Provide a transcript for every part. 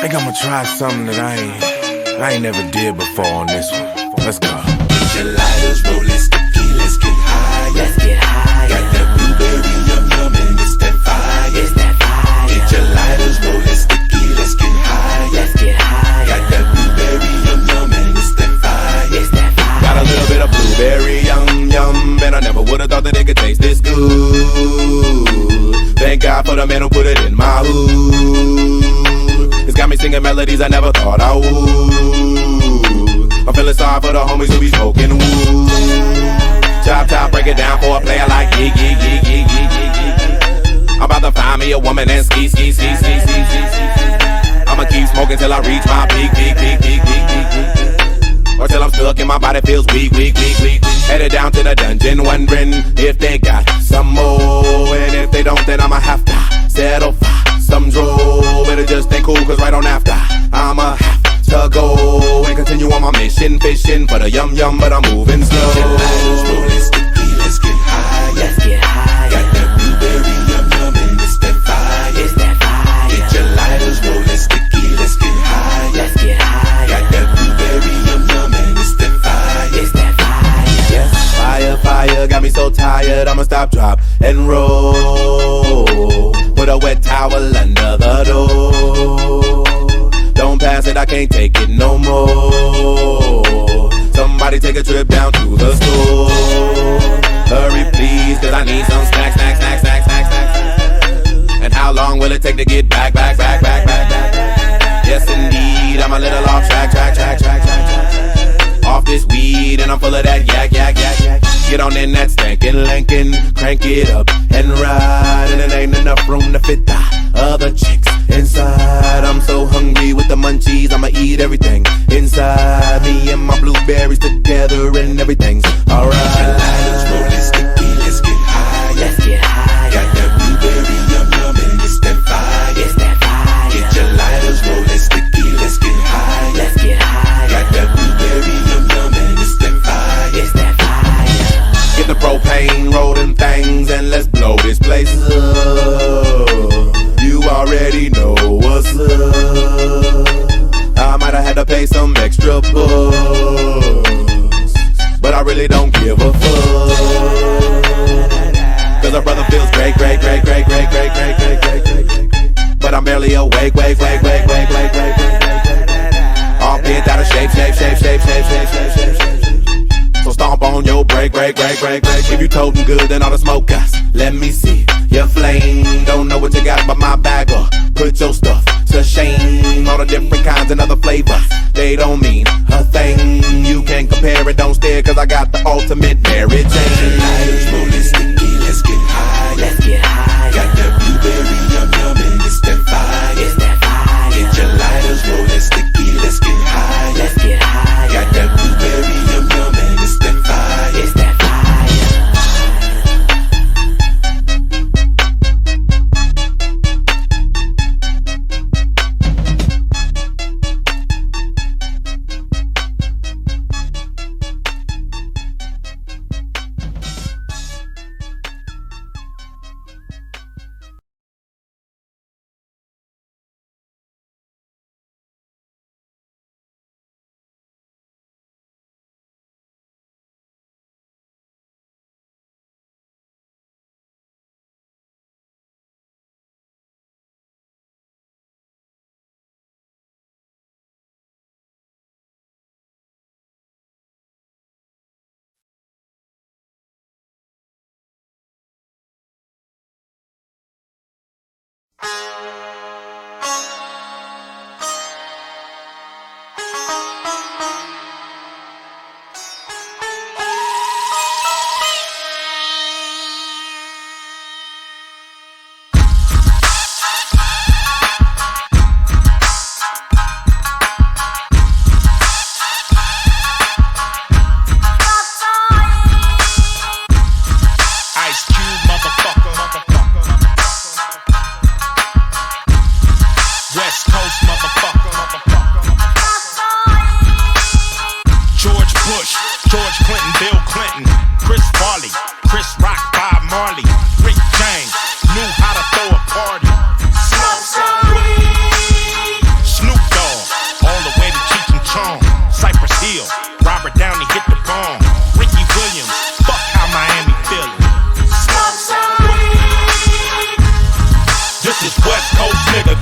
think I'ma try something that I ain't never did before on this one. Let's go. Get your lighters rolling sticky, let's get high. Let's get high. Got that blueberry yum yum and it's that fire. It's that fire. Get your lighters rolling sticky, let's get high. Let's get high. Got that blueberry yum yum and it's that fire. It's that fire. Got a little bit of blueberry yum yum, and I never would've thought that it could taste this good. Thank God for the man who put it in my hood. It's got me singing melodies I never thought I would. I'm feeling sorry for the homies who be smoking wood. Chop top, break it down for a player like yeah, yeah, yeah, yeah, yeah, yeah, yeah. I'm about to find me a woman and ski. I'ma keep smoking till I reach my peak. Or till I'm stuck and my body feels weak. Headed down to the dungeon, wondering if they got some more. And if they don't, then I'ma have to settle for some draw. Better just ain't cool, cause right on after I'ma have to go and continue on my mission, fishing for the yum yum, but I'm moving slow. Get your lighters rolling sticky, let's get high. Let's get high. Got that blueberry yum yum and it's that fire. It's that fire. Get your lighters rolling sticky, let's get high. Let's get high. Got that blueberry yum yum and it's that fire. It's that fire. Yeah, fire, got me so tired, I'ma stop, drop, and roll. Put a wet towel under the door. Don't pass it, I can't take it no more. Somebody take a trip down to the store. Hurry please, cause I need some snacks. And how long will it take to get back? Yes indeed, I'm a little off track. Off this weed and I'm full of that yak. Get on in that stankin' Lincoln, crank it up and ride. And it ain't enough room to fit the other chicks inside. I'm so hungry with the munchies, I'ma eat everything inside. Me and my blueberries together and everything's alright. Get your lighters rolling sticky, let's get high. Let's get high. Got that blueberry yum yum and it's that fire. It's that fire. Get your lighters rolling sticky, let's get high. Let's get high. Got that blueberry yum yum and it's that fire. It's that fire. Get the propane, roll them things, and let's blow this place up. You already know what's up. I might have had to pay some extra bucks, but I really don't give a fuck. Cause a brother feels great. But I'm barely awake. All bent out of shape. So stomp on your break. If you totin' good, then all the smoke us. Let me see your flame. Don't know what you got, but my bagger. Put your stuff to shame. All the different kinds and other flavors, they don't mean a thing. You can't compare it, don't stare, cause I got the ultimate Mary Jane. Lighters rolling sticky, let's get high. Let's get high. Got that blueberry yum yum and it's that fire. It's that fire. Get your lighters rolling sticky, let's get high. Let's get high. Got that blueberry yum yum and it's that fire. It's that fire.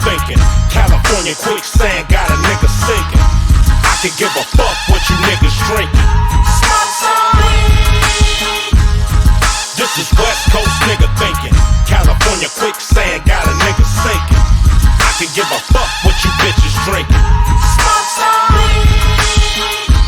thinking. California quicksand got a nigga sinking. I can give a fuck what you niggas drinking. This is West Coast nigga thinking. California quicksand got a nigga sinking. I can give a fuck what you bitches drinking.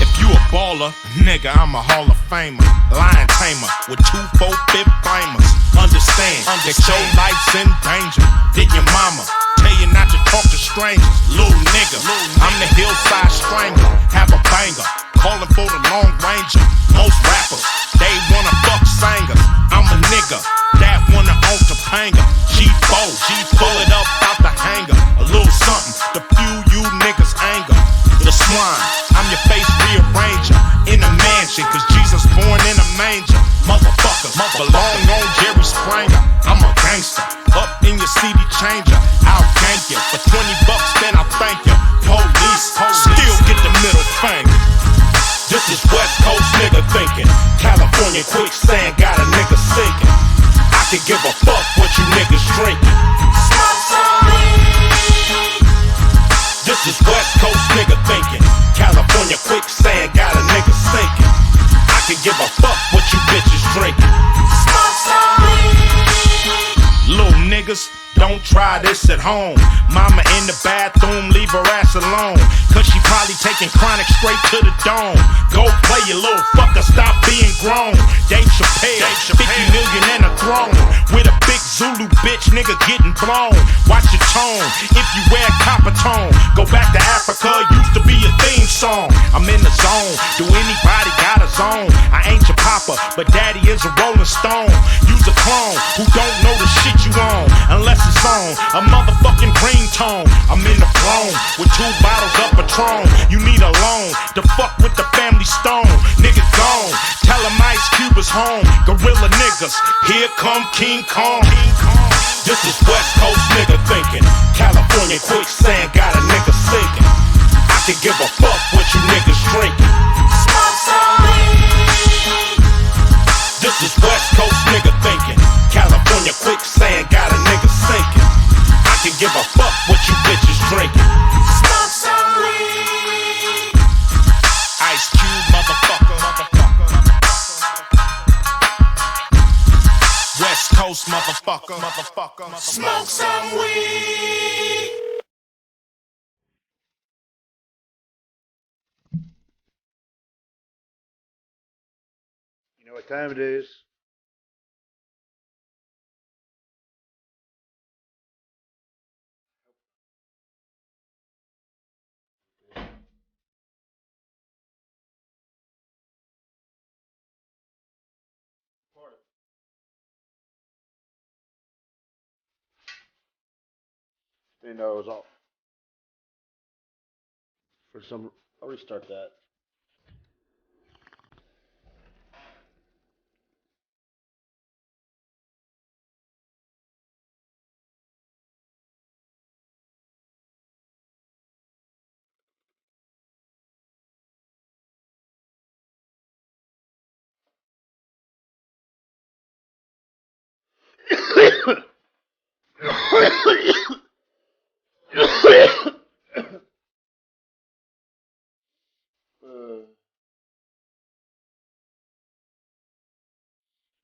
If you a baller, nigga, I'm a Hall of Famer. Lion tamer with 2 4-5 flamers. Understand that your life's in danger. Did your mama tell you not to talk to strangers? Little nigga, I'm the hillside strangler. Have a banger, calling for the Long Ranger. Most rappers, they wanna fuck singers. I'm a nigga that wanna own Topanga. G4, pull it up out the hanger. A little something to fuel you niggas' anger. The swine, I'm your face rearranger. In a mansion, cause Jesus born in a manger. Motherfuckers, belong on Jerry Springer. I'm a gangster, up in your CD changer. I'll gank you for $20, then I'll thank you. Police, still get the middle finger. This is West Coast nigga thinking. California quicksand got a nigga sinking. I can give a fuck what you niggas drinking. This is West Coast nigga thinking. California quicksand got a nigga sinking. I can give a fuck what you bitches drinking. Little niggas, don't try this at home. Mama in the bathroom, leave her ass alone. Cause she probably taking chronic straight to the dome. Go play your little fucker, stop being grown. Dave Chappelle, 50 million and a throne. With a big Zulu bitch, nigga getting blown. Watch your tone, if you wear copper tone. Go back to Africa, used to be a theme song. I'm in the zone, do anybody got a zone? I ain't your papa, but daddy is a rolling stone. Use a clone, who don't know the shit you on. Unless it's on a motherfucking green tone. I'm in the throne with 2 bottles of Patron. You need a loan to fuck with the family stone. Nigga gone, tell him Ice Cube is home. Gorilla niggas, here come King Kong. This is West Coast nigga thinking. California quicksand got a nigga sinking. I can give a fuck what you niggas drinking. This is West Coast nigga thinking. California quicksand got a nigga sinking. I can give a fuck what you bitches drinking. Ice Cube, motherfucker. West Coast, motherfucker. Smoke some weed. You know what time it is? You know, it was all for some. I'll restart that.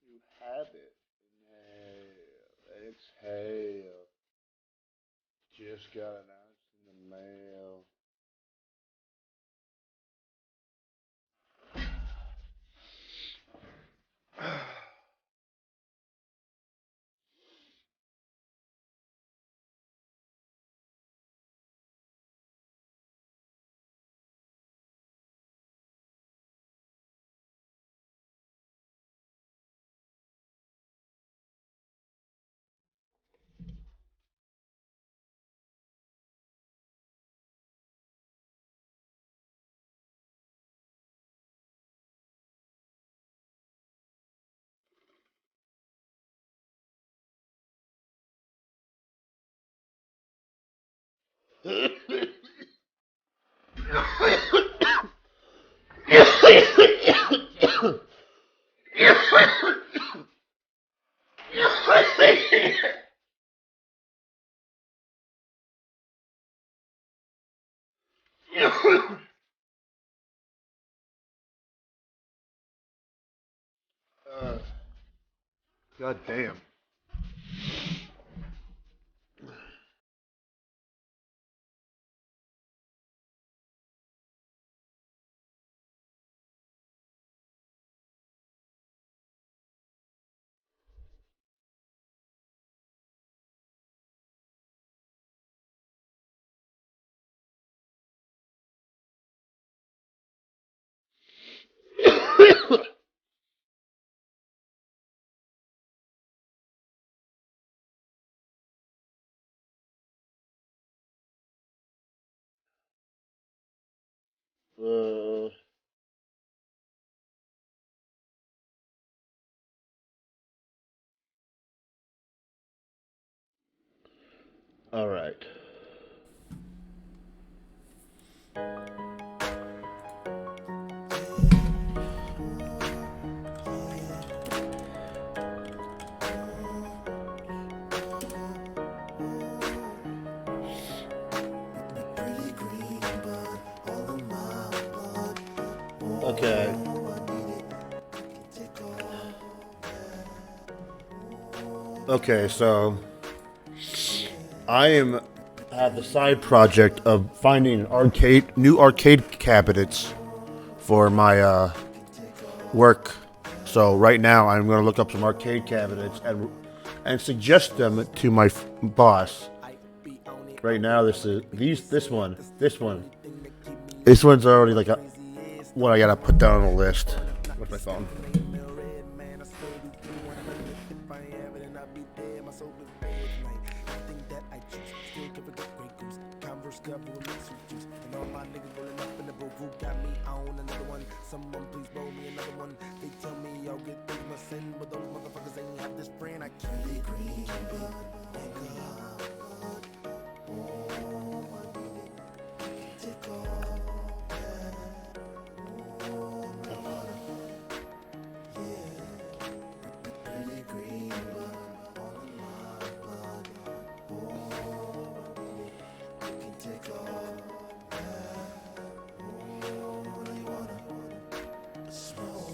You have it. Inhale. Exhale. Just got announced in the mail. God damn. uh, all right. Okay. Okay, so I have the side project of finding new arcade cabinets for my work. So right now I'm going to look up some arcade cabinets and suggest them to my boss. Right now this one. This one's already like what I gotta put down on the list. Where's my phone?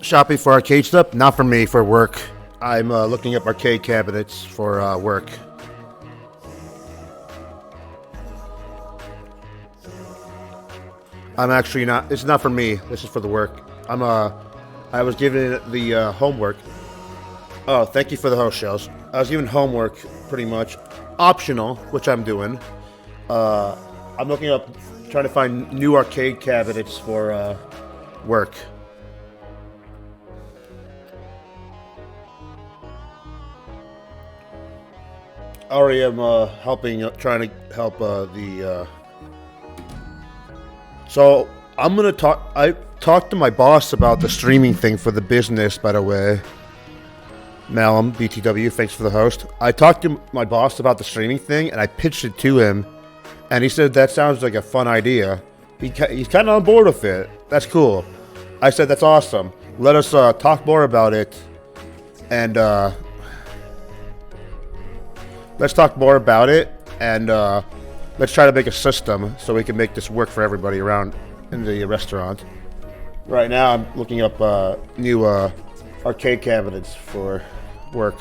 Shopping for arcade stuff, not for me, for work. I'm looking up arcade cabinets for work. I'm actually not. This is not for me. This is for the work. I was given the homework. Oh, thank you for the host shows. I was given homework, pretty much optional, which I'm doing. I'm looking up, trying to find new arcade cabinets for work. Already am trying to help the. So I'm gonna talk. I talked to my boss about the streaming thing for the business. By the way, Malum BTW, thanks for the host. I talked to my boss about the streaming thing, and I pitched it to him, and he said that sounds like a fun idea. He's kind of on board with it. That's cool. I said that's awesome. Let us talk more about it, and let's talk more about it, and let's try to make a system so we can make this work for everybody around in the restaurant. Right now, I'm looking up new arcade cabinets for work.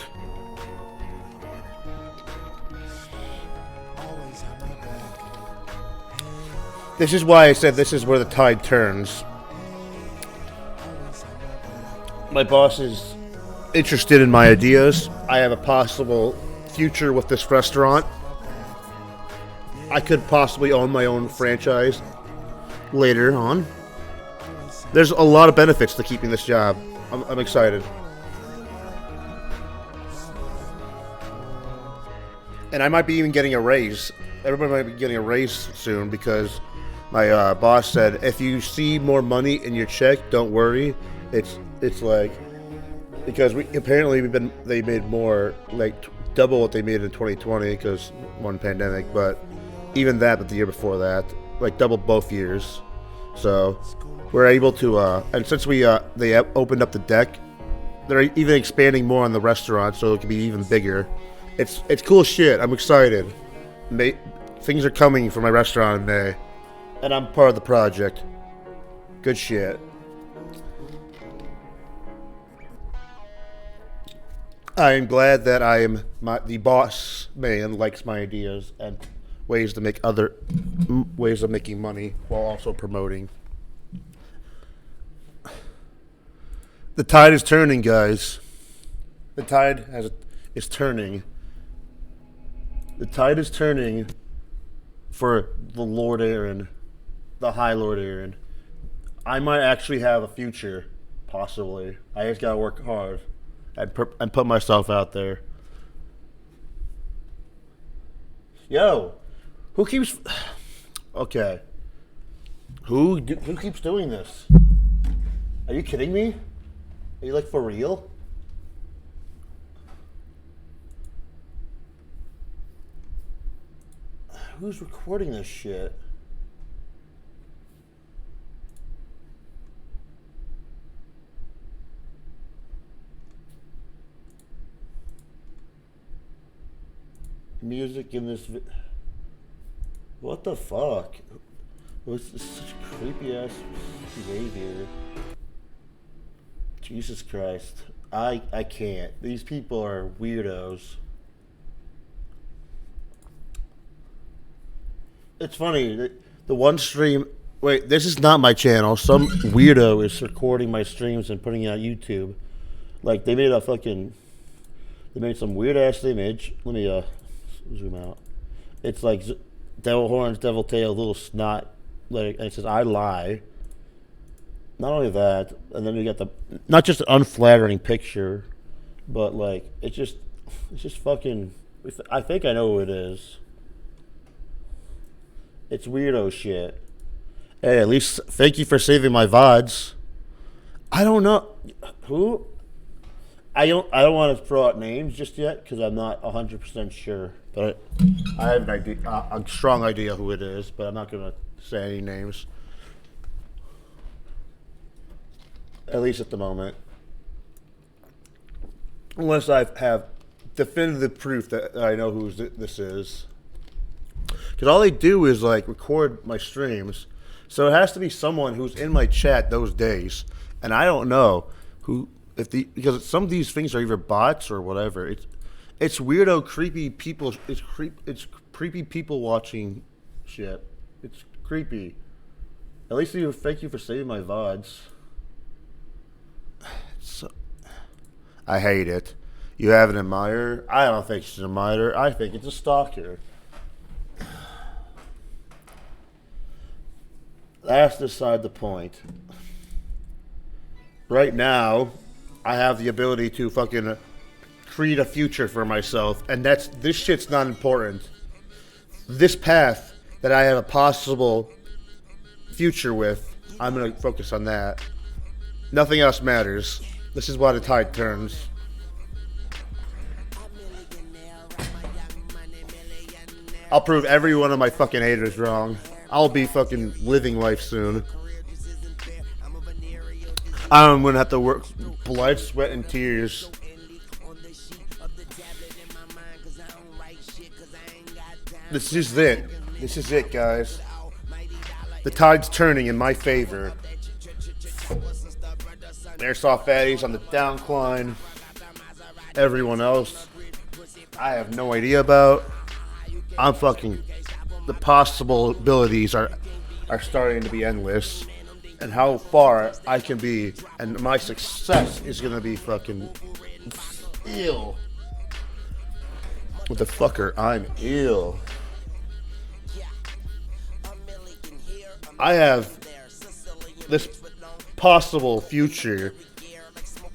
This is why I said this is where the tide turns. My boss is interested in my ideas. I have a possible future with this restaurant. I could possibly own my own franchise later on. There's a lot of benefits to keeping this job. I'm excited. And I might be even getting a raise. Everybody might be getting a raise soon because my boss said, if you see more money in your check, don't worry. It's like, because they made more, like double what they made in 2020 because one pandemic, but even that, but the year before that, like double both years. So we're able to, and since they opened up the deck, they're even expanding more on the restaurant, so it can be even bigger. It's cool shit. I'm excited. Things are coming for my restaurant in May, and I'm part of the project. Good shit. I am glad that the boss man likes my ideas and ways to make other ways of making money while also promoting. The tide is turning, guys. The tide is turning. The tide is turning for the Lord Aaron, the HighLordAaron. I might actually have a future, possibly. I just gotta work hard and put myself out there. Yo, who keeps? Okay, who keeps doing this? Are you kidding me? Are you like for real? Who's recording this shit? Music in this what the fuck? What's such creepy ass behavior? Jesus Christ. I can't. These people are weirdos. It's funny, the one stream... Wait, this is not my channel. Some weirdo is recording my streams and putting it on YouTube. Like, they made some weird-ass image. Let me, zoom out. It's like devil horns, devil tail, little snot. Like, and it says, I lie. Not only that, and then you got not just an unflattering picture, but, like, it's just fucking... I think I know who it is. It's weirdo shit. Hey, at least thank you for saving my VODs. I don't know who. I don't want to throw out names just yet because I'm not 100% sure. But I have an idea, a strong idea who it is. But I'm not gonna say any names. At least at the moment, unless I have definitive proof that I know who this is. Because all they do is like record my streams, so it has to be someone who's in my chat those days, and I don't know who. Because some of these things are either bots or whatever. It's weirdo, creepy people. It's creepy people watching shit. It's creepy. At least thank you for saving my VODs. I hate it. You have an admirer? I don't think it's an admirer. I think it's a stalker. That's beside the point. Right now, I have the ability to fucking create a future for myself, and this shit's not important. This path that I have a possible future with, I'm gonna focus on that. Nothing else matters. This is why the tide turns. I'll prove every one of my fucking haters wrong. I'll be fucking living life soon. I'm gonna have to work blood, sweat, and tears. This is it. This is it, guys. The tide's turning in my favor. Airsoft fatties on the downcline. Everyone else, I have no idea about. I'm fucking... The possibilities are starting to be endless, and how far I can be, and my success is gonna be fucking ill. What the fucker? I'm ill. I have this possible future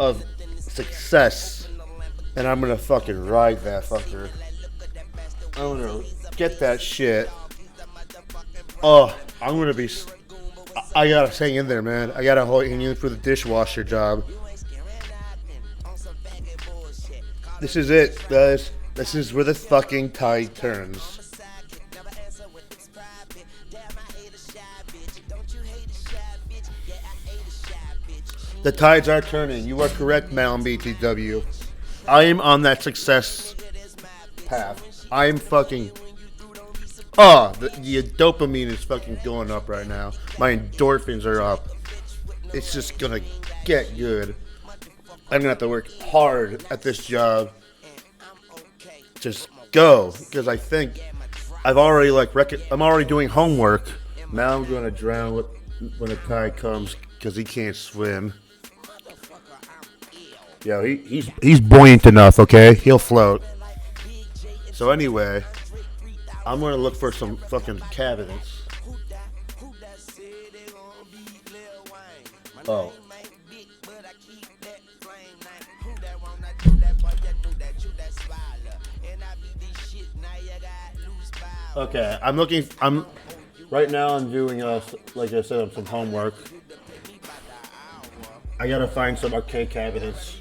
of success, and I'm gonna fucking ride that fucker. I'm gonna get that shit. Oh, I'm gonna be... I gotta hang in there, man. I gotta hang in for the dishwasher job. This is it, guys. This is where the fucking tide turns. The tides are turning. You are correct, Malum BTW. I am on that success path. I am fucking... Oh, the dopamine is fucking going up right now. My endorphins are up. It's just gonna get good. I'm gonna have to work hard at this job. Just go, because I think I've already I'm already doing homework. Now I'm gonna drown when the tide comes because he can't swim. Yo, he's buoyant enough. Okay, he'll float. So anyway, I'm gonna look for some fucking cabinets. Oh. Okay, I'm right now I'm doing like I said, some homework. I gotta find some arcade cabinets.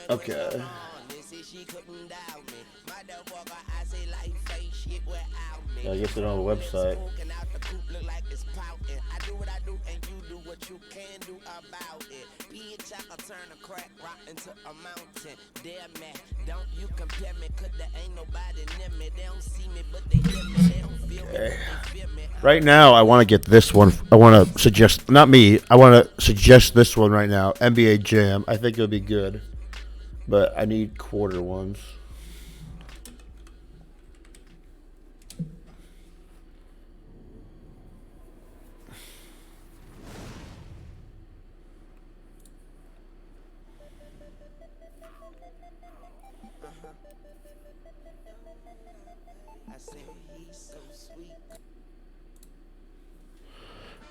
Okay. I guess they don't have a website. Okay. Right now, I want to get this one. I want to suggest, not me, I want to suggest this one right now. NBA Jam. I think it would be good. But I need quarter ones.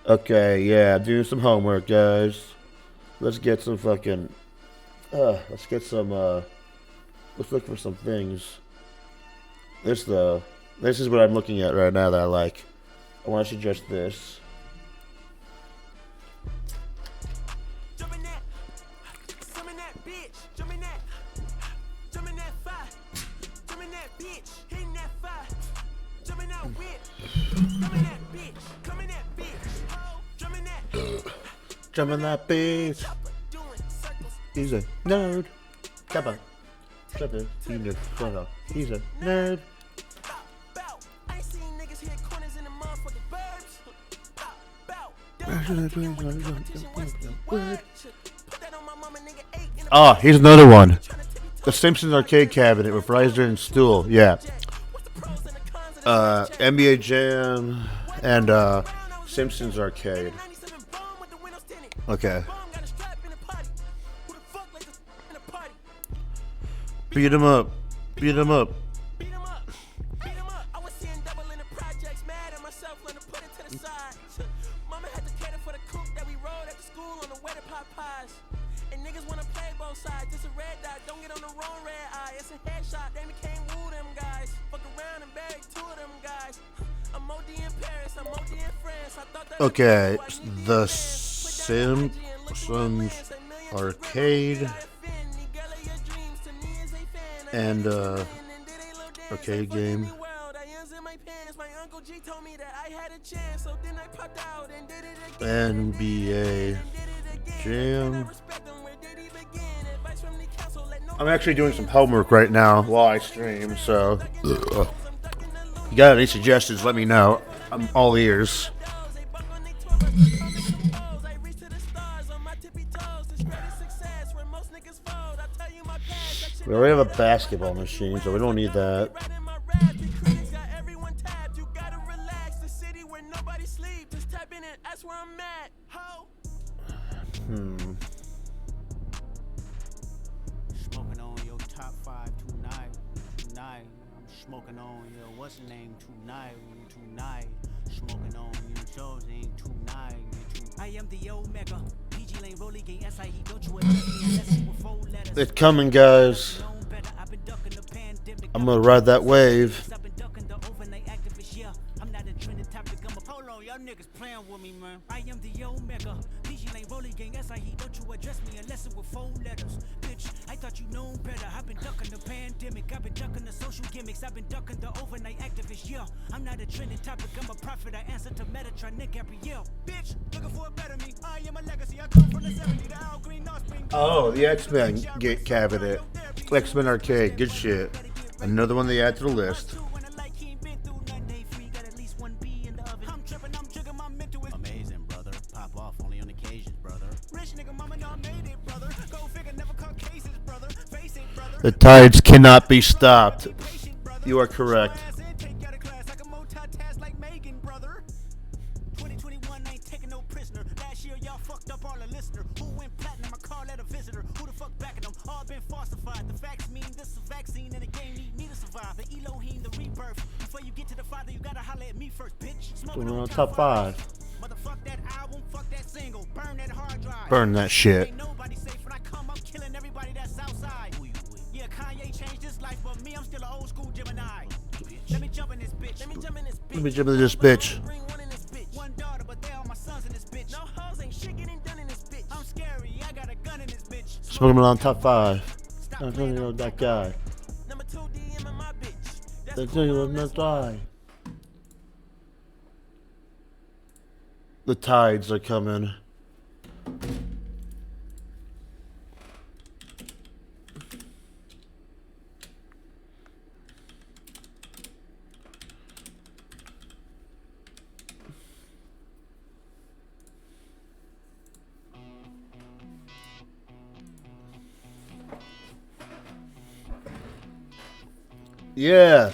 Okay, yeah, do some homework, guys. Let's get some fucking... let's get some, let's look for some things. This is what I'm looking at right now that I like. I want to suggest this. Jumping that bitch. He's a nerd. Come on. Jumping. He's a nerd. Oh, here's another one. The Simpsons arcade cabinet with riser and stool. Yeah. NBA Jam and Simpsons arcade. Okay. Beat him up. Beat him up. Okay, the Simpsons arcade and arcade game. NBA Jam. I'm actually doing some homework right now while I stream, so you got any suggestions, let me know. I'm all ears. We already have a basketball machine, so we don't need that. Smoking on your top 5 tonight. I'm smoking on your what's the name tonight. Smoking on your shows ain't tonight. I am the Omega. PG Lane Rolly Gang SIE. Don't you It's coming, guys. I'm gonna ride that wave. Hold on, y'all niggas playing with me, man. I am the Omega. PG Lane Rolly Gang SIE. Don't you address me unless it with 4 letters. Bitch, I thought you known better. I've been ducking the pandemic. epidemic. I've been ducking the social gimmicks. I've been ducking the overnight activists. Yeah, I'm not a trending topic. I'm a prophet. I answer to Metatron, Nick Gabrielle. Bitch, looking for a better me. I am a legacy. I come from the 70s. The Al Green Offspring. Oh, the X-Men cabinet. X-Men Arcade. Good shit. Another one they add to the list. Amazing, brother. Pop off only on occasions, brother. Rich nigga mama not made it, brother. Go figure, never caught cases, brother. Face it, brother. The tides cannot be stopped. You are correct. We're on top 5. Burn that shit. Ain't nobody safe when I come, I'm killing everybody that's outside. Yeah, Kanye changed his life, but me, I'm still an old school Gemini. Let me jump in this bitch. Let me jump in this bitch. Let me jump into this bitch. Bring one in this bitch. One daughter, but they all my sons in this bitch. No hoes ain't shit getting done in this bitch. I'm scary, I got a gun in this bitch. Smoking on top 5. I'm telling you that guy. Number 2 DM in my bitch. That's not die. The tides are coming. Yeah,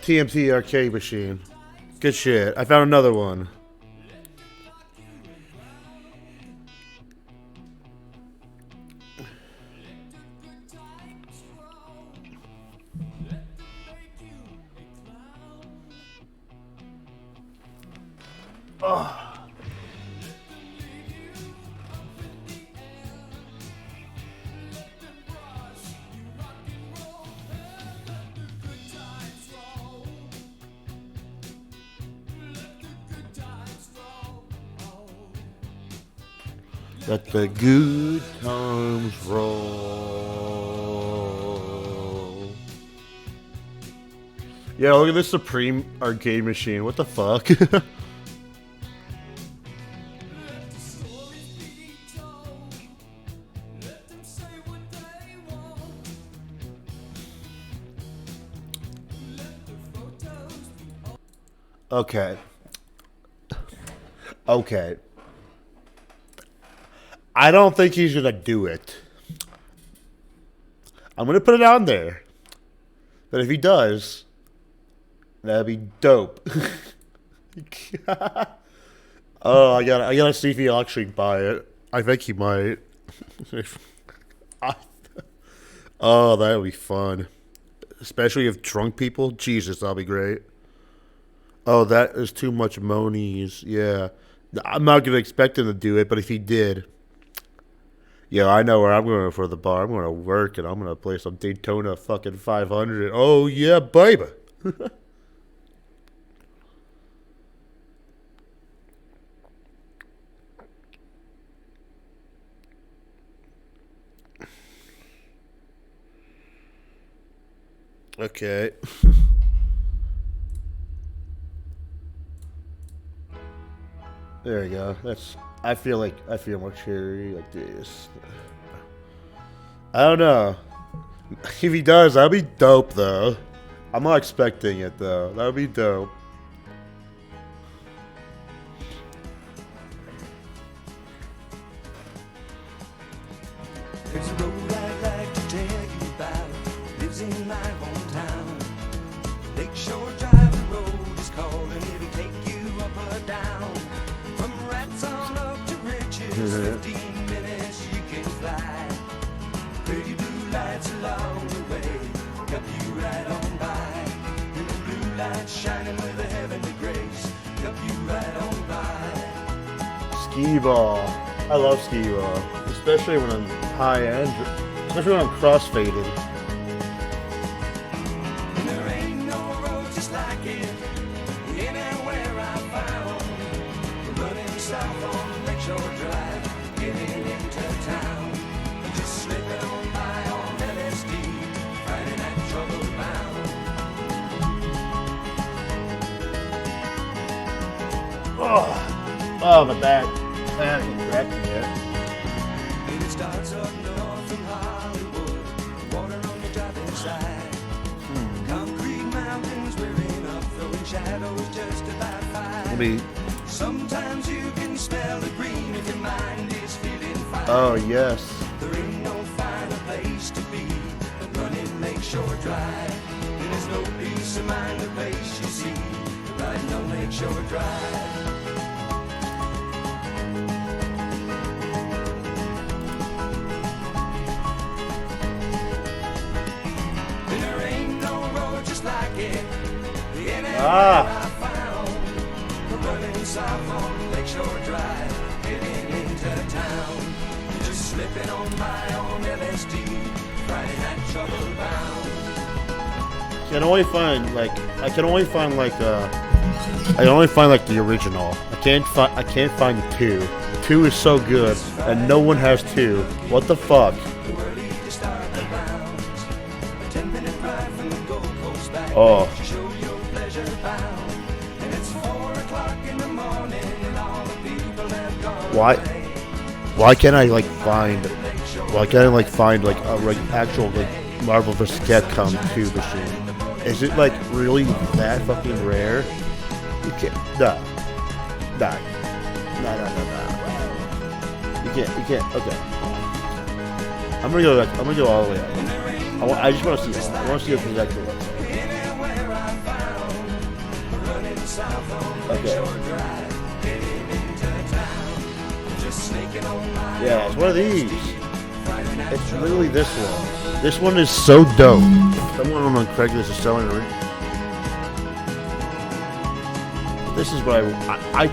TMT arcade machine. Good shit. I found another one. Let the good times roll. Yeah, look at this Supreme arcade machine. What the fuck? Okay. I don't think he's gonna do it. I'm gonna put it on there. But if he does, that'd be dope. Oh, I gotta see if he'll actually buy it. I think he might. Oh, that would be fun. Especially if drunk people. Jesus, that'll be great. Oh, that is too much monies. Yeah. I'm not gonna expect him to do it, but if he did. Yeah, I know where I'm going for the bar. I'm going to work, and I'm going to play some Daytona fucking 500. Oh, yeah, baby. Okay. There we go. I feel more cheery like this. I don't know. If he does, that'd be dope though. I'm not expecting it though. That would be dope. There's a road I'd like to tell you about. Lives in my hometown. Lakeshore Drive, the road is calling. It'll take you up or down. From rats on up to riches, 15 minutes you can fly. Pretty blue lights along the way, help you right on by. And the blue lights shining with a heavenly grace, help you right on by. Skee ball. I love skee ball. Especially when I'm high end. Especially when I'm crossfaded. There ain't no road just like it, anywhere I found. Running south on Lakeshore Drive, getting into town. Just slipping on by on LSD, Friday night Oh, my back. Man, it's cracking it. It starts up north from Hollywood, water on the driving side. Concrete mountains rearing up, throwing shadows just about Let me. Sometimes you can smell the green if your mind is feeling fine. Oh, yes. There ain't no finer place to be than running Lakeshore Drive. And there's no peace of mind the place you see riding on Lakeshore Drive. And there ain't no road just like it. The end I found. We're running south on Lakeshore Drive, heading into town. Just slipping on by on LSD, riding that trouble bound. I can only find the original. I can't find the 2. The 2 is so good, and no one has 2. What the fuck? The world just started the bounds. A 10-minute ride from the Gold Coast back. Oh. To show your pleasure bound. And it's 4 o'clock in the morning, and all the people have gone. Why can't I find a actual Marvel vs. Capcom 2 machine? Is it really that fucking rare? You can't. No. You can't. Okay. I'm gonna go all the way up. I just want to see. I want to see what the actual looks like. Anywhere I found, running south on Okay. Lakeshore Drive, heading into town. Just sneaking on my Yeah, it's one of these. It's literally this one. This one is so dope. Someone on Craigslist is selling it. This is what I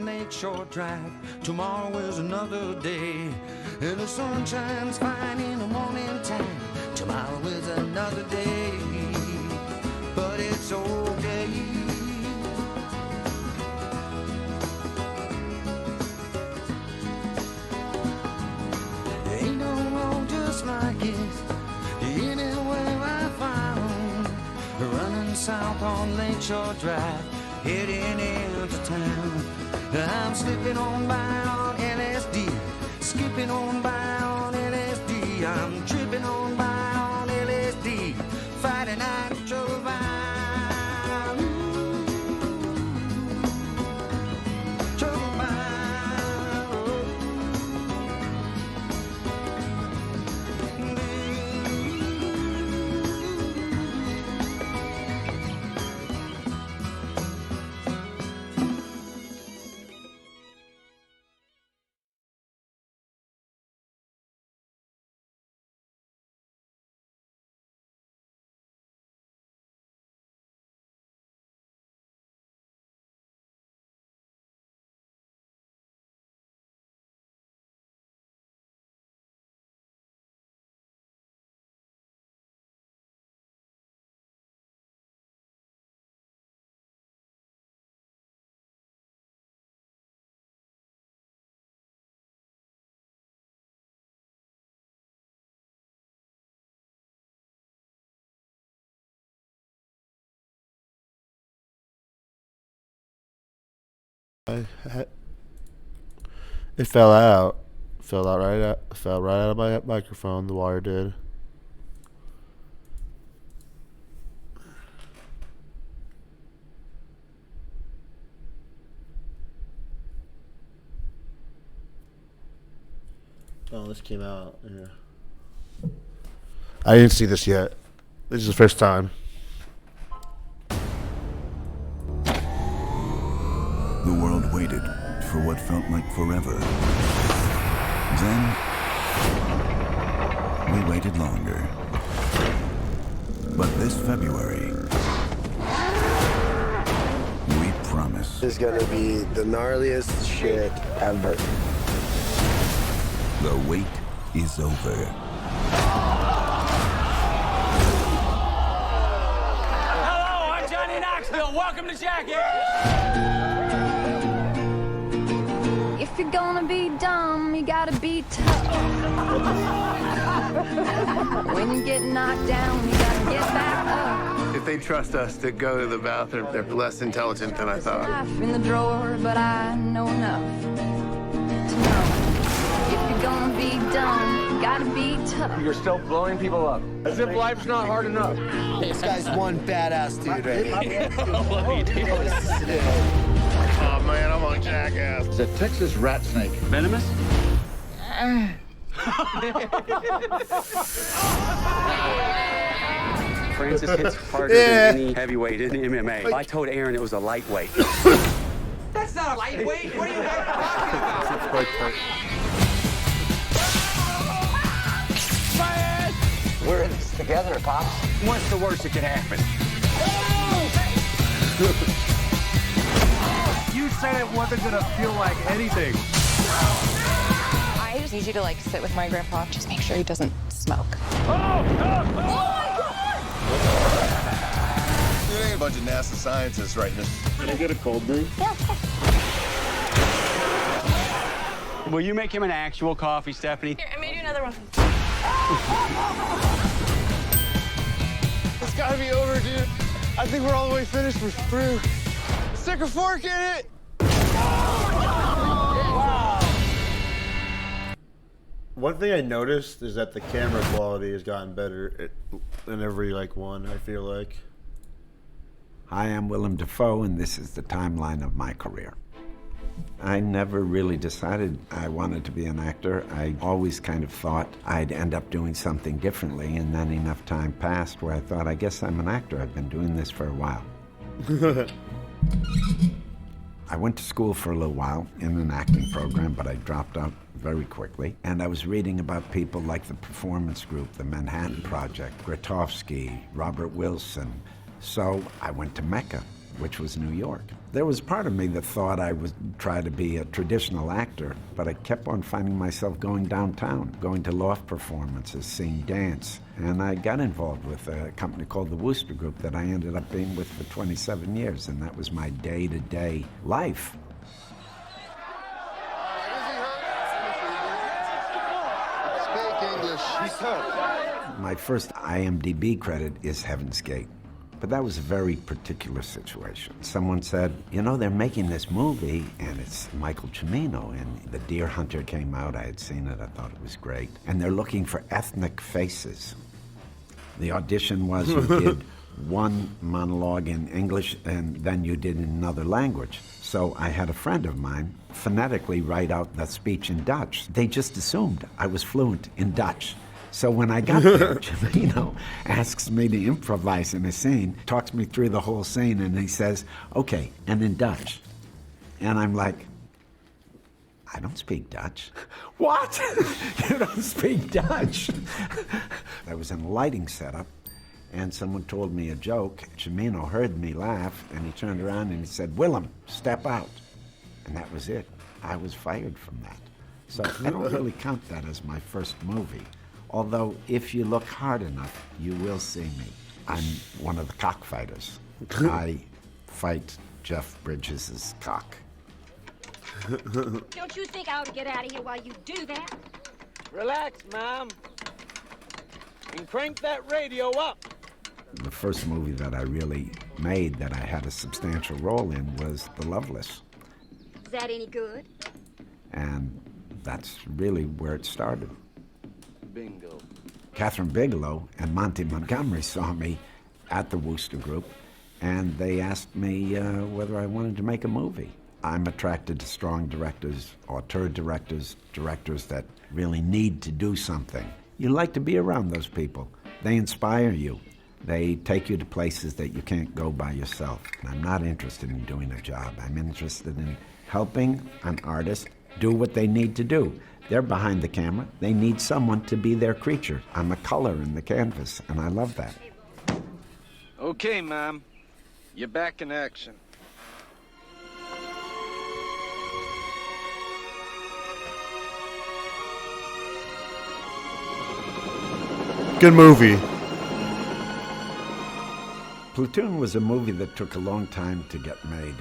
Lakeshore Drive. Tomorrow is another day, and the sun shines fine in the morning time. Tomorrow is another day, but it's okay. There ain't no road just like it anywhere I found. Running south on Lakeshore Drive, heading into town. I'm slipping on by on LSD, skipping on by on LSD. I'm tripping on by on LSD, fighting out trouble bound. Trouble It fell out. Fell right out of my microphone. The wire did. Oh, this came out. Yeah. I didn't see this yet. This is the first time. The world waited for what felt like forever. Then, we waited longer. But this February, darkness. This is gonna be the gnarliest shit ever. The wait is over. Hello, I'm Johnny Knoxville. Welcome to Jackass. If you're gonna be dumb, you gotta be tough. When you get knocked down, you gotta get back up. If they trust us to go to the bathroom, they're less intelligent than I thought. Life in the drawer, but I know enough to know. If you're gonna be dumb, you gotta be tough. You're still blowing people up. As if life's not hard enough. This guy's one badass dude right here. Oh man, I'm on Jackass. It's a Texas rat snake. Venomous? Francis hits harder than any heavyweight in MMA. I told Aaron it was a lightweight. That's not a lightweight. What are you guys talking about? We're in this together, Pops. What's the worst that could happen? You said it wasn't gonna feel like anything. I just need you to like sit with my grandpa. Just make sure he doesn't smoke. There ain't a bunch of NASA scientists writing this. Can I get a cold brew? Yeah. Will you make him an actual coffee, Stephanie? Here, I made you another one. It's gotta be over, dude. I think we're all the way finished. We're through. Stick a fork in it. One thing I noticed is that the camera quality has gotten better in every one. I feel like. Hi, I'm Willem Dafoe, and this is the timeline of my career. I never really decided I wanted to be an actor. I always kind of thought I'd end up doing something differently, and then enough time passed where I thought, I guess I'm an actor. I've been doing this for a while. I went to school for a little while in an acting program, but I dropped out very quickly. And I was reading about people like the Performance Group, the Manhattan Project, Grotowski, Robert Wilson. So I went to Mecca, which was New York. There was part of me that thought I would try to be a traditional actor, but I kept on finding myself going downtown, going to loft performances, seeing dance. And I got involved with a company called the Wooster Group that I ended up being with for 27 years, and that was my day-to-day life. Speak English. My first IMDb credit is Heaven's Gate. But that was a very particular situation. Someone said, you know, they're making this movie, and it's Michael Cimino, and The Deer Hunter came out. I had seen it. I thought it was great. And they're looking for ethnic faces. The audition was you did one monologue in English, and then you did in another language. So I had a friend of mine phonetically write out that speech in Dutch. They just assumed I was fluent in Dutch. So when I got there, Cimino asks me to improvise in a scene, talks me through the whole scene, and he says, okay, and in Dutch. And I'm like, I don't speak Dutch. What? You don't speak Dutch? I was in a lighting setup, and someone told me a joke. Cimino heard me laugh, and he turned around and he said, Willem, step out. And that was it. I was fired from that. So I don't really count that as my first movie. Although, if you look hard enough, you will see me. I'm one of the cockfighters. I fight Jeff Bridges' cock. Don't you think I ought to get out of here while you do that? Relax, Mom. And crank that radio up. The first movie that I really made that I had a substantial role in was The Loveless. Is that any good? And that's really where it started. Bingo. Catherine Bigelow and Monty Montgomery saw me at the Wooster Group, and they asked me whether I wanted to make a movie. I'm attracted to strong directors, auteur directors, directors that really need to do something. You like to be around those people. They inspire you. They take you to places that you can't go by yourself. And I'm not interested in doing a job. I'm interested in helping an artist do what they need to do. They're behind the camera. They need someone to be their creature. I'm a color in the canvas, and I love that. Okay, Mom. You're back in action. Good movie. Platoon was a movie that took a long time to get made.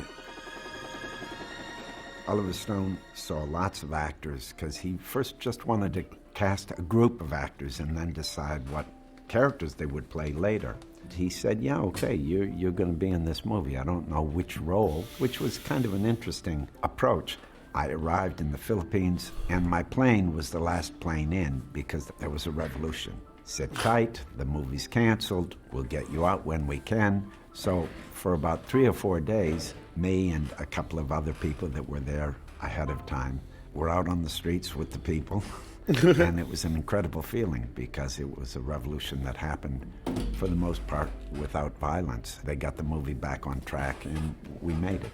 Oliver Stone saw lots of actors because he first just wanted to cast a group of actors and then decide what characters they would play later. He said, yeah, okay, you're going to be in this movie. I don't know which role, which was kind of an interesting approach. I arrived in the Philippines, and my plane was the last plane in because there was a revolution. Sit tight, the movie's canceled, we'll get you out when we can. So for about 3 or 4 days, me and a couple of other people that were there ahead of time were out on the streets with the people. And it was an incredible feeling because it was a revolution that happened, for the most part, without violence. They got the movie back on track, and we made it.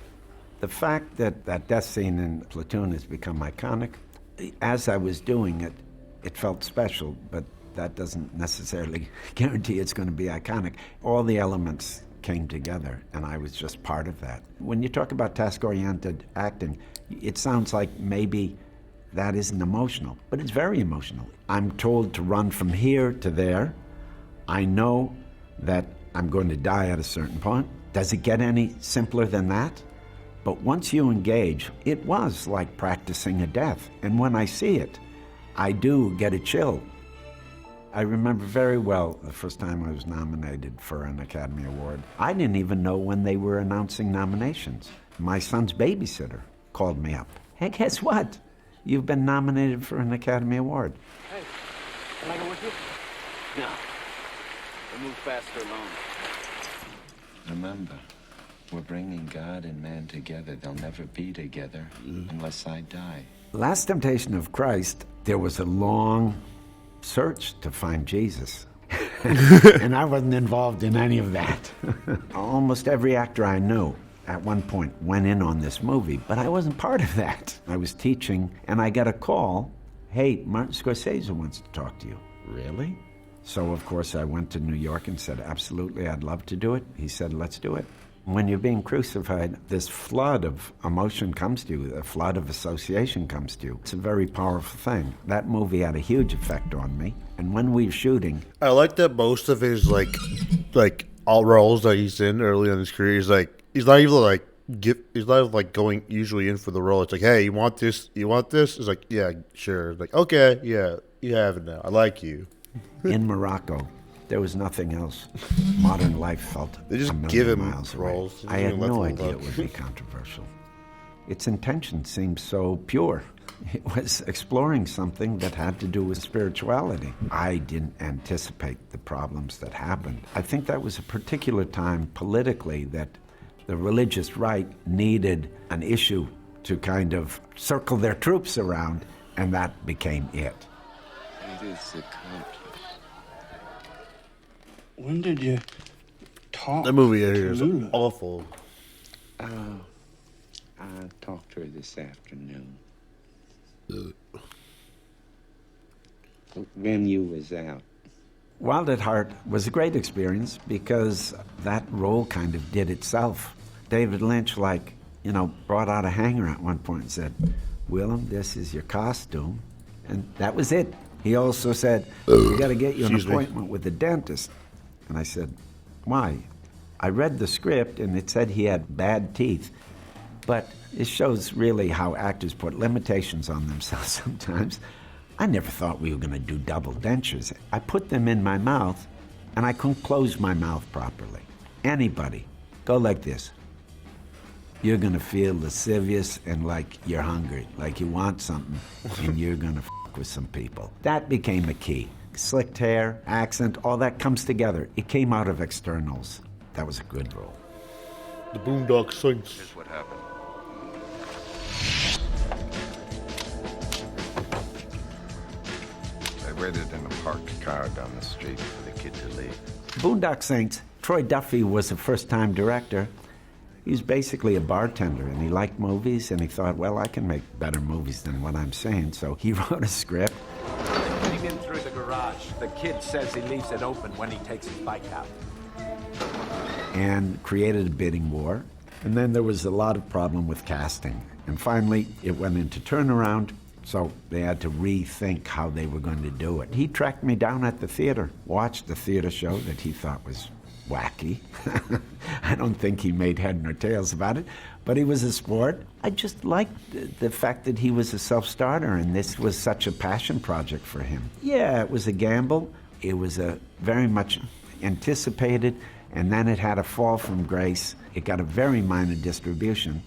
The fact that that death scene in Platoon has become iconic, as I was doing it, it felt special, but that doesn't necessarily guarantee it's going to be iconic. All the elements came together, and I was just part of that. When you talk about task-oriented acting, it sounds like maybe that isn't emotional, but it's very emotional. I'm told to run from here to there. I know that I'm going to die at a certain point. Does it get any simpler than that? But once you engage, it was like practicing a death. And when I see it, I do get a chill. I remember very well the first time I was nominated for an Academy Award. I didn't even know when they were announcing nominations. My son's babysitter called me up. Hey, guess what? You've been nominated for an Academy Award. Hey, can I go with you? No. We'll move faster alone. Remember, we're bringing God and man together. They'll never be together unless I die. Last Temptation of Christ, there was a long search to find Jesus. And I wasn't involved in any of that. Almost every actor I knew at one point went in on this movie, but I wasn't part of that. I was teaching, and I got a call, hey, Martin Scorsese wants to talk to you. Really? So, of course, I went to New York and said, absolutely, I'd love to do it. He said, let's do it. When you're being crucified, this flood of emotion comes to you, a flood of association comes to you. It's a very powerful thing. That movie had a huge effect on me, and when we were shooting... I like that most of his, like all roles that he's in early in his career, he's not even going usually in for the role. It's like, hey, you want this? It's like, yeah, sure. It's like, okay, yeah, you have it now. I like you. In Morocco, there was nothing else. Modern life felt they just a million give him miles roles. away. I had no idea it would be controversial. Its intention seemed so pure. It was exploring something that had to do with spirituality. I didn't anticipate the problems that happened. I think that was a particular time politically that the religious right needed an issue to kind of circle their troops around, and that became it. It is accomplished. When did you talk? That movie here is awful. Oh, I'll talk to her this afternoon. When you was out. Wild at Heart was a great experience because that role kind of did itself. David Lynch, brought out a hanger at one point and said, Willem, this is your costume. And that was it. He also said, we got to get you an appointment with the dentist. And I said, why? I read the script and it said he had bad teeth. But it shows really how actors put limitations on themselves sometimes. I never thought we were going to do double dentures. I put them in my mouth, and I couldn't close my mouth properly. Anybody, go like this. You're going to feel lascivious and like you're hungry, like you want something, and you're going to f*** with some people. That became a key. Slicked hair, accent, all that comes together. It came out of externals. That was a good role. The Boondock Saints. Here's what happened. I waited in a parked car down the street for the kid to leave. Boondock Saints, Troy Duffy was a first-time director. He was basically a bartender, and he liked movies, and he thought, well, I can make better movies than what I'm saying, so he wrote a script. Getting in through the garage. The kid says he leaves it open when he takes his bike out. And created a bidding war. And then there was a lot of problem with casting. And finally, it went into turnaround, So they had to rethink how they were going to do it. He tracked me down at the theater, watched the theater show that he thought was wacky. I don't think he made head nor tails about it, but he was a sport. I just liked the fact that he was a self-starter and this was such a passion project for him. Yeah, it was a gamble. It was a very much anticipated, and then it had a fall from grace. It got a very minor distribution,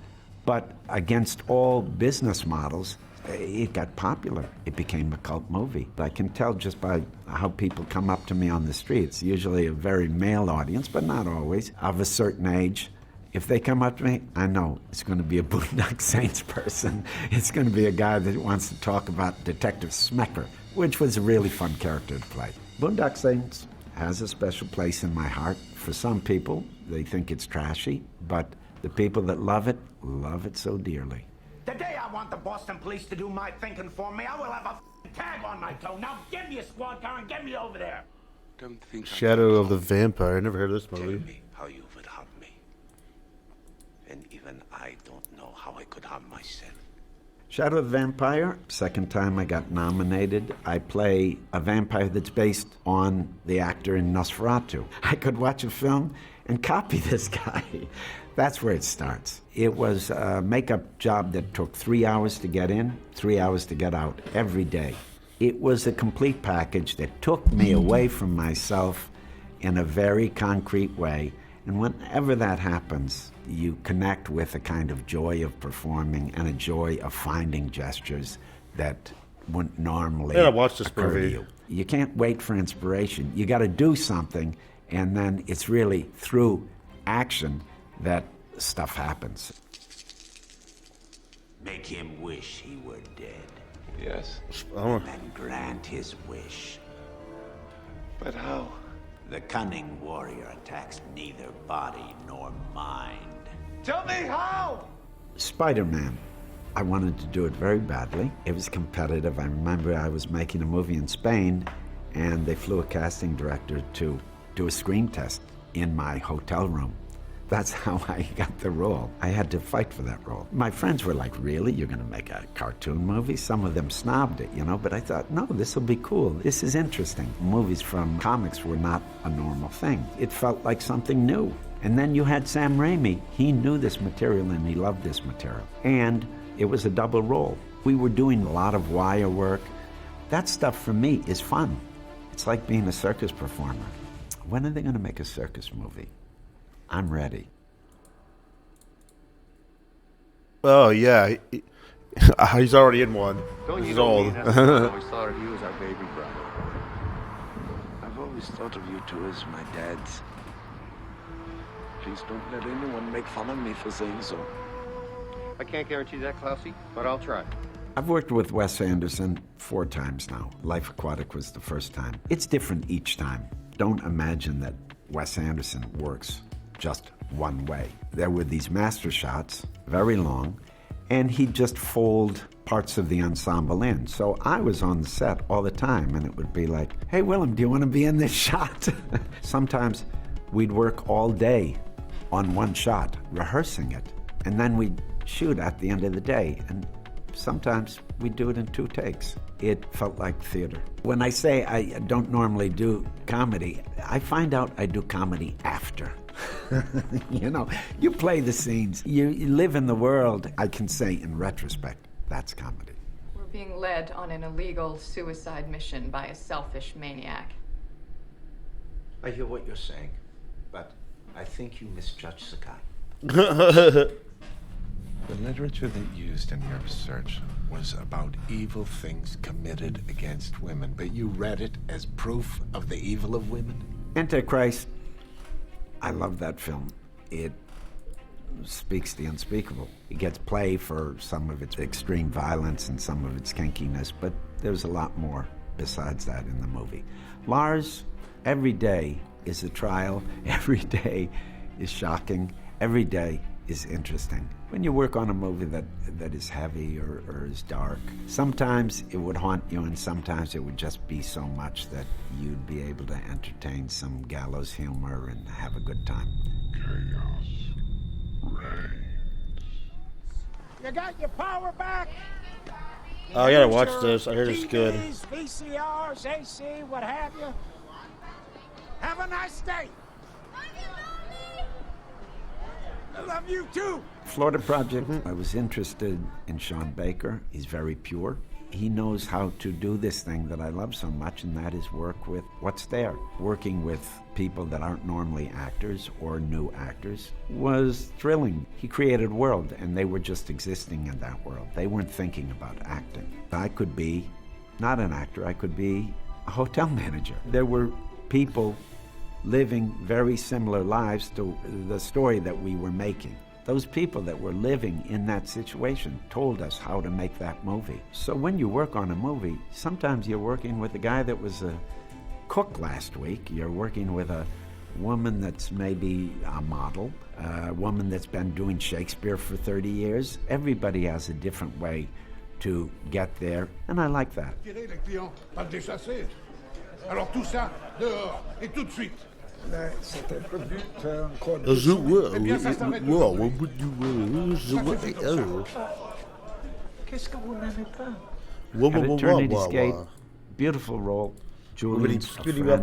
but against all business models, it got popular. It became a cult movie. I can tell just by how people come up to me on the streets, usually a very male audience, but not always, of a certain age. If they come up to me, I know it's going to be a Boondock Saints person. It's going to be a guy that wants to talk about Detective Smecker, which was a really fun character to play. Boondock Saints has a special place in my heart. For some people, they think it's trashy, but the people that love it so dearly. The day I want the Boston police to do my thinking for me, I will have a tag on my toe. Now give me a squad car and get me over there. Don't think Shadow of the Vampire. I never heard of this movie. Tell me how you would harm me. And even I don't know how I could harm myself. Shadow of the Vampire, second time I got nominated. I play a vampire that's based on the actor in Nosferatu. I could watch a film and copy this guy. That's where it starts. It was a makeup job that took 3 hours to get in, 3 hours to get out, every day. It was a complete package that took me away from myself in a very concrete way. And whenever that happens, you connect with a kind of joy of performing and a joy of finding gestures that wouldn't normally occur to you. You can't wait for inspiration. You got to do something, and then it's really through action that stuff happens. Make him wish he were dead. Yes. And grant his wish. But how? The cunning warrior attacks neither body nor mind. Tell me how! Spider-Man. I wanted to do it very badly. It was competitive. I remember I was making a movie in Spain, and they flew a casting director to do a screen test in my hotel room. That's how I got the role. I had to fight for that role. My friends were like, really? You're going to make a cartoon movie? Some of them snobbed it, but I thought, no, this will be cool. This is interesting. Movies from comics were not a normal thing. It felt like something new. And then you had Sam Raimi. He knew this material and he loved this material. And it was a double role. We were doing a lot of wire work. That stuff for me is fun. It's like being a circus performer. When are they going to make a circus movie? I'm ready. Oh, yeah. He's already in one. He's old. I always thought of you as our baby brother. I've always thought of you two as my dads. Please don't let anyone make fun of me for saying so. I can't guarantee that, Klausy, but I'll try. I've worked with Wes Anderson 4 times now. Life Aquatic was the first time. It's different each time. Don't imagine that Wes Anderson works just one way. There were these master shots, very long, and he'd just fold parts of the ensemble in. So I was on the set all the time, and it would be like, hey, Willem, do you want to be in this shot? Sometimes we'd work all day on one shot, rehearsing it, and then we'd shoot at the end of the day, and sometimes we'd do it in 2 takes. It felt like theater. When I say I don't normally do comedy, I find out I do comedy after. You play the scenes. You live in the world. I can say in retrospect, that's comedy. We're being led on an illegal suicide mission by a selfish maniac. I hear what you're saying, but I think you misjudge Sakai. The literature that you used in your research was about evil things committed against women, but you read it as proof of the evil of women? Antichrist. I love that film. It speaks the unspeakable. It gets play for some of its extreme violence and some of its kinkiness, but there's a lot more besides that in the movie. Lars, every day is a trial. Every day is shocking. Every day is interesting. When you work on a movie that is heavy or is dark, sometimes it would haunt you and sometimes it would just be so much that you'd be able to entertain some gallows humor and have a good time. You got your power back? Oh, I gotta watch this. I heard it's good. TVs, VCRs, AC, what have you. Have a nice day. I love you too. Florida Project, I was interested in Sean Baker. He's very pure. He knows how to do this thing that I love so much, and that is work with what's there. Working with people that aren't normally actors or new actors was thrilling. He created a world, and they were just existing in that world. They weren't thinking about acting. I could be not an actor, I could be a hotel manager. There were people living very similar lives to the story that we were making. Those people that were living in that situation told us how to make that movie. So when you work on a movie, sometimes you're working with a guy that was a cook last week. You're working with a woman that's maybe a model, a woman that's been doing Shakespeare for 30 years. Everybody has a different way to get there, and I like that. Les clients, pas de déchasser. Alors tout ça, dehors, et tout de suite. C'était prévu encore. Qu'est-ce que vous n'aimez pas? At Eternity's Gate, beautiful role. Julian's a friend.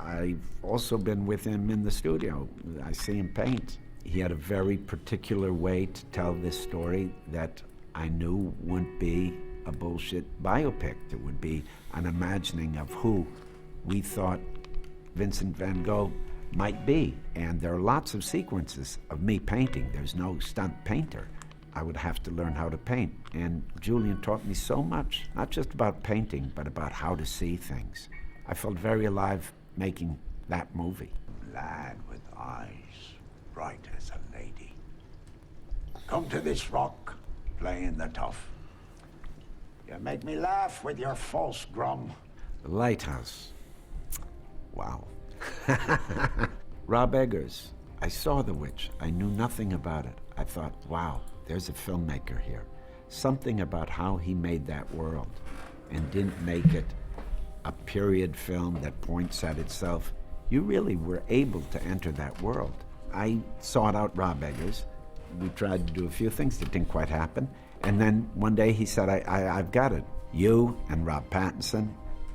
I've also been with him in the studio. I see him paint. He had a very particular way to tell this story that I knew wouldn't be a bullshit biopic. It would be an imagining of who we thought Vincent van Gogh might be. And there are lots of sequences of me painting. There's no stunt painter. I would have to learn how to paint. And Julian taught me so much, not just about painting, but about how to see things. I felt very alive making that movie. Lad with eyes, bright as a lady. Come to this rock, playing the tough. You make me laugh with your false grum. The Lighthouse. Wow. Rob Eggers. I saw The Witch. I knew nothing about it. I thought, wow, there's a filmmaker here. Something about how he made that world and didn't make it a period film that points at itself. You really were able to enter that world. I sought out Rob Eggers. We tried to do a few things that didn't quite happen. And then one day he said, I've got it. You and Rob Pattinson,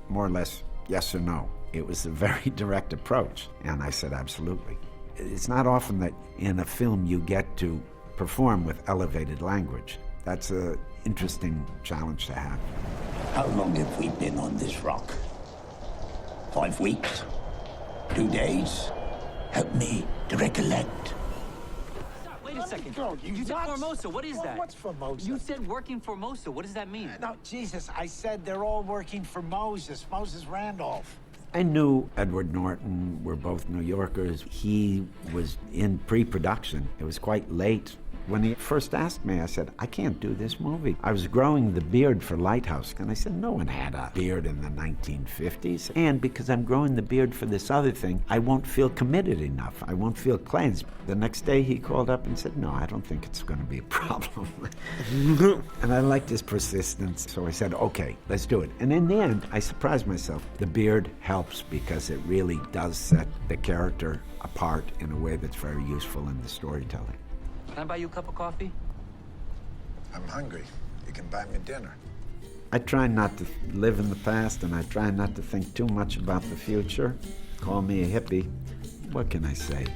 more or less, yes or no. It was a very direct approach. And I said, absolutely. It's not often that in a film you get to perform with elevated language. That's an interesting challenge to have. How long have we been on this rock? 5 weeks? 2 days? Help me to recollect. Wait a second. You said Formosa. What is that? What's Formosa? You said working Formosa. What does that mean? No, Jesus, I said they're all working for Moses Randolph. I knew Edward Norton. We're both New Yorkers. He was in pre-production. It was quite late. When he first asked me, I said, I can't do this movie. I was growing the beard for Lighthouse, and I said, no one had a beard in the 1950s. And because I'm growing the beard for this other thing, I won't feel committed enough. I won't feel cleansed. The next day he called up and said, no, I don't think it's going to be a problem. And I liked his persistence, so I said, okay, let's do it. And in the end, I surprised myself. The beard helps because it really does set the character apart in a way that's very useful in the storytelling. Can I buy you a cup of coffee? I'm hungry. You can buy me dinner. I try not to live in the past, and I try not to think too much about the future. Call me a hippie. What can I say?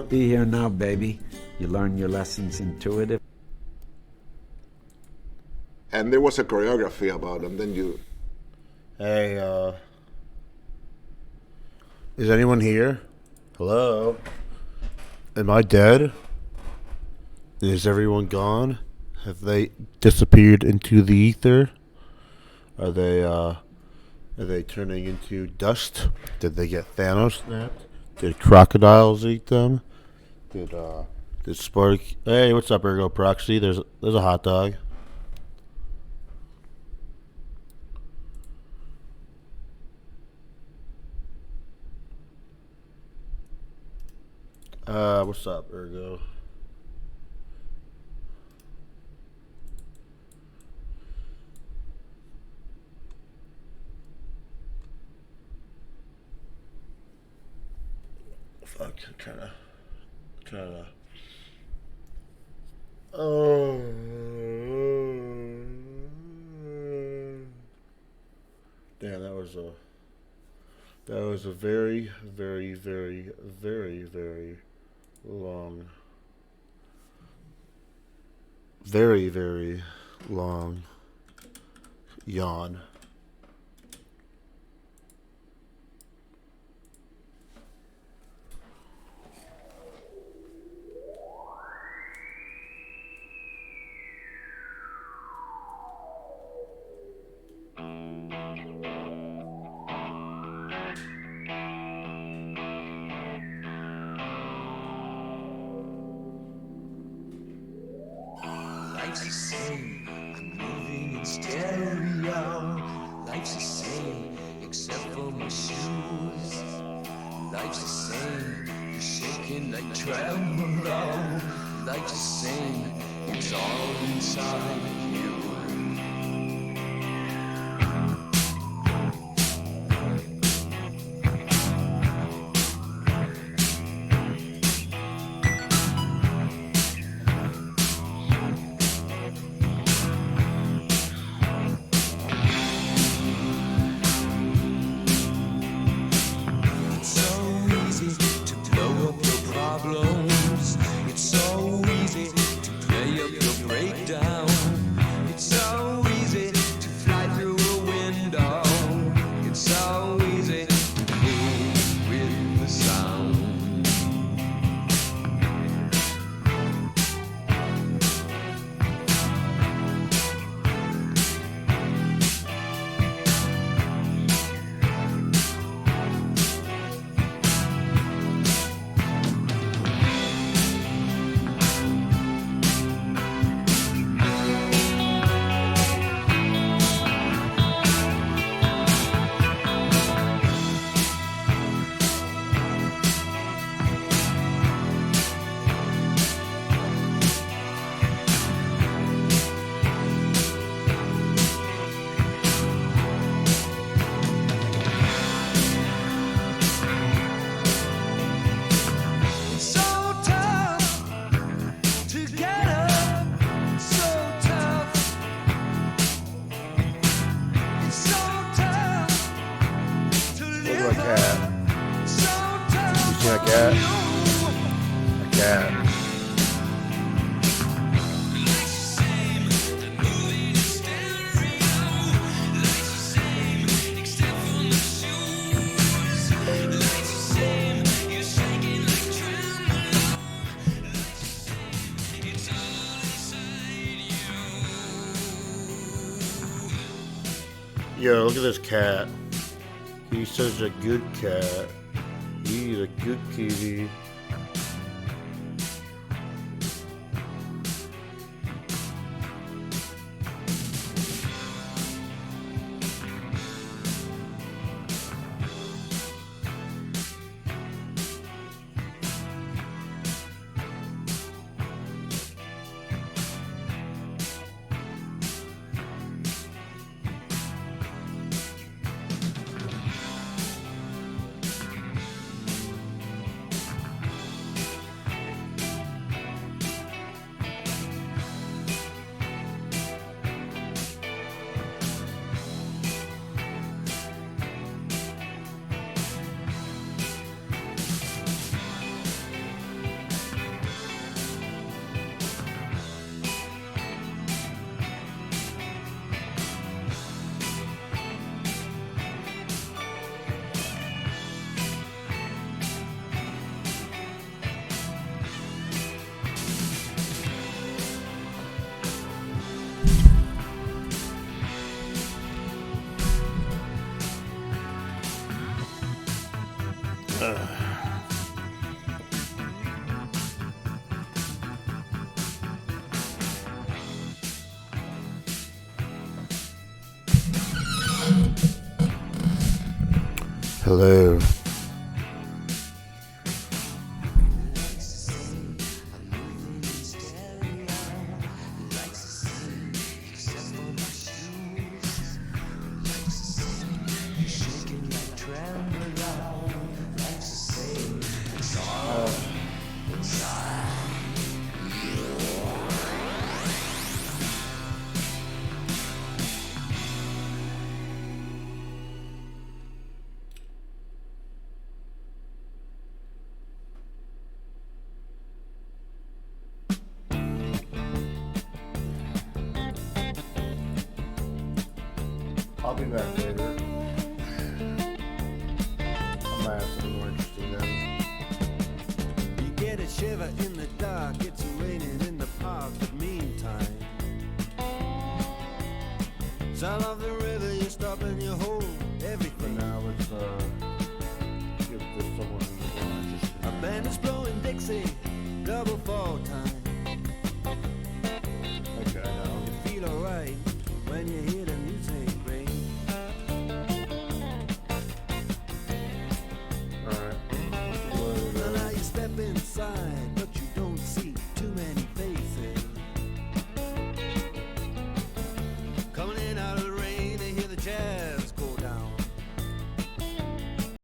Be here now, baby. You learn your lessons intuitive. And there was a choreography about them, then you... Hey, is anyone here? Hello? Am I dead? Is everyone gone? Have they disappeared into the ether? Are they turning into dust? Did they get Thanos snapped? Did crocodiles eat them? Did Spark? Hey, what's up, Ergo Proxy? There's a hot dog. What's up, Ergo? Fuck, I'm trying to. Oh. was a very, very, very, very, very long, very, very long yawn. Life's the same, I'm moving in stereo. Life's the same, except for my shoes. Life's the same, you're shaking like tremolo. Life's the same, it's all inside you. Yo, look at this cat. He's such a good cat. He's a good kitty. Hello. I'll be back later. I might have something more interesting then. You get a shiver in the dark, it's raining in the park, but meantime, sound of the river, you stop and you hold